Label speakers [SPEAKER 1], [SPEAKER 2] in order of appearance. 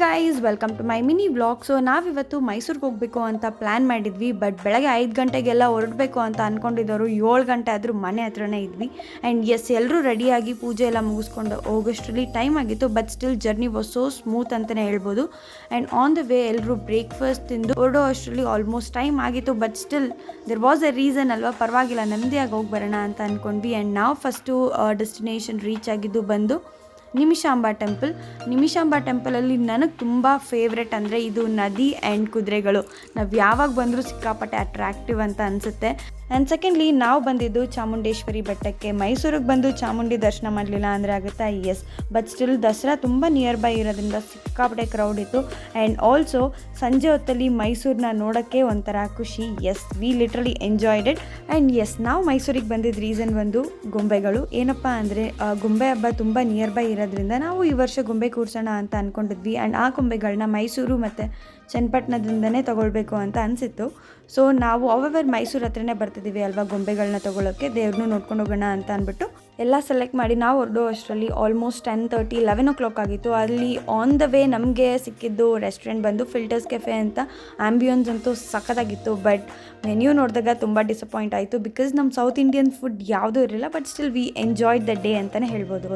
[SPEAKER 1] Guys welcome to my mini vlog. So ನಾವಿವತ್ತು ಮೈಸೂರಿಗೆ ಹೋಗಬೇಕು ಅಂತ ಪ್ಲ್ಯಾನ್ ಮಾಡಿದ್ವಿ. ಬಟ್ ಬೆಳಗ್ಗೆ 5 ಗಂಟೆಗೆಲ್ಲ ಹೊರಡಬೇಕು ಅಂತ ಅಂದ್ಕೊಂಡಿದ್ದವರು 7 ಗಂಟೆ ಆದರೂ ಮನೆ ಹತ್ರನೇ ಇದ್ವಿ. ಆ್ಯಂಡ್ ಎಸ್, ಎಲ್ಲರೂ ರೆಡಿಯಾಗಿ ಪೂಜೆ ಎಲ್ಲ ಮುಗಿಸ್ಕೊಂಡು ಹೋಗೋಷ್ಟರಲ್ಲಿ ಟೈಮ್ ಆಗಿತ್ತು. But still journey was so smooth ಅಂತಲೇ ಹೇಳ್ಬೋದು. ಆ್ಯಂಡ್ ಆನ್ ದ ವೇ ಎಲ್ಲರೂ ಬ್ರೇಕ್ಫಾಸ್ಟ್ ತಿಂದು ಹೊರಡೋ ಅಷ್ಟರಲ್ಲಿ ಆಲ್ಮೋಸ್ಟ್ ಟೈಮ್ ಆಗಿತ್ತು. But still there was A reason ಅಲ್ವಾ, ಪರವಾಗಿಲ್ಲ ನೆಮ್ಮದಿಯಾಗಿ ಹೋಗಿ ಬರೋಣ ಅಂತ ಅಂದ್ಕೊಂಡ್ವಿ. ಆ್ಯಂಡ್ ನಾವು ಫಸ್ಟು ಡೆಸ್ಟಿನೇಷನ್ ರೀಚ್ ಆಗಿದ್ದು ಬಂದು ನಿಮಿಷಾಂಬ ಟೆಂಪಲ್. ನಿಮಿಷಾಂಬ ಟೆಂಪಲಲ್ಲಿ ನನಗೆ ತುಂಬ ಫೇವ್ರೆಟ್ ಅಂದರೆ ಇದು ನದಿ ಆ್ಯಂಡ್ ಕುದುರೆಗಳು. ನಾವು ಯಾವಾಗ ಬಂದರೂ ಸಿಕ್ಕಾಪಟ್ಟೆ ಅಟ್ರಾಕ್ಟಿವ್ ಅಂತ ಅನಿಸುತ್ತೆ. ಆ್ಯಂಡ್ ಸೆಕೆಂಡ್ಲಿ ನಾವು ಬಂದಿದ್ದು ಚಾಮುಂಡೇಶ್ವರಿ ಬೆಟ್ಟಕ್ಕೆ. ಮೈಸೂರಿಗೆ ಬಂದು ಚಾಮುಂಡಿ ದರ್ಶನ ಮಾಡಲಿಲ್ಲ ಅಂದರೆ ಆಗುತ್ತಾ? ಎಸ್, ಬಟ್ ಸ್ಟಿಲ್ ದಸರಾ ತುಂಬ ನಿಯರ್ ಬೈ ಇರೋದ್ರಿಂದ ಸಿಕ್ಕಾಪಟ್ಟೆ ಕ್ರೌಡ್ ಇತ್ತು. ಆ್ಯಂಡ್ ಆಲ್ಸೋ ಸಂಜೆ ಹೊತ್ತಲ್ಲಿ ಮೈಸೂರನ್ನ ನೋಡೋಕ್ಕೆ ಒಂಥರ ಖುಷಿ. Yes, we literally enjoyed it. And yes, ನಾವು ಮೈಸೂರಿಗೆ ಬಂದಿದ್ದ ರೀಸನ್ ಒಂದು ಗೊಂಬೆಗಳು. ಏನಪ್ಪ ಅಂದರೆ ಗೊಂಬೆ ಹಬ್ಬ ತುಂಬ ನಿಯರ್ ಬೈ ಇರೋದ್ರಿಂದ ನಾವು ಈ ವರ್ಷ ಗೊಂಬೆ ಕೂರ್ಸೋಣ ಅಂತ ಅಂದ್ಕೊಂಡಿದ್ವಿ. ಆ್ಯಂಡ್ ಆ ಗೊಂಬೆಗಳನ್ನ ಮೈಸೂರು ಮತ್ತು ಚನ್ನಪಟ್ಟಣದಿಂದನೇ ತೊಗೊಳ್ಬೇಕು ಅಂತ ಅನಿಸಿತ್ತು. ಸೊ ನಾವು ಅವರ್ ಮೈಸೂರು ಹತ್ರನೇ ಬರ್ತಿದ್ದೀವಿ ಅಲ್ವಾ ಗೊಂಬೆಗಳನ್ನ ತೊಗೊಳಕ್ಕೆ, ದೇವ್ರನ್ನೂ ನೋಡ್ಕೊಂಡು ಹೋಗೋಣ ಅಂತ ಅಂದ್ಬಿಟ್ಟು ಎಲ್ಲ ಸೆಲೆಕ್ಟ್ ಮಾಡಿ ನಾವು ಹೊರಡೋ ಅಷ್ಟರಲ್ಲಿ ಆಲ್ಮೋಸ್ಟ್ 10:30, 11 o'clock ಆಗಿತ್ತು. ಅಲ್ಲಿ ಆನ್ ದ ವೇ ನಮಗೆ ಸಿಕ್ಕಿದ್ದು ರೆಸ್ಟೋರೆಂಟ್ ಬಂದು ಫಿಲ್ಟರ್ಸ್ ಕೆಫೆ ಅಂತ. ಆ್ಯಂಬಿಯನ್ಸ್ ಅಂತೂ ಸಖತ್ತಾಗಿತ್ತು. ಬಟ್ ಮೆನ್ಯೂ ನೋಡಿದಾಗ ತುಂಬ ಡಿಸಪಾಯಿಂಟ್ ಆಯಿತು. ಬಿಕಾಸ್ ನಮ್ಮ ಸೌತ್ ಇಂಡಿಯನ್ ಫುಡ್ ಯಾವುದೂ ಇರಲಿಲ್ಲ. But still we enjoyed the day ಅಂತಲೇ ಹೇಳ್ಬೋದು.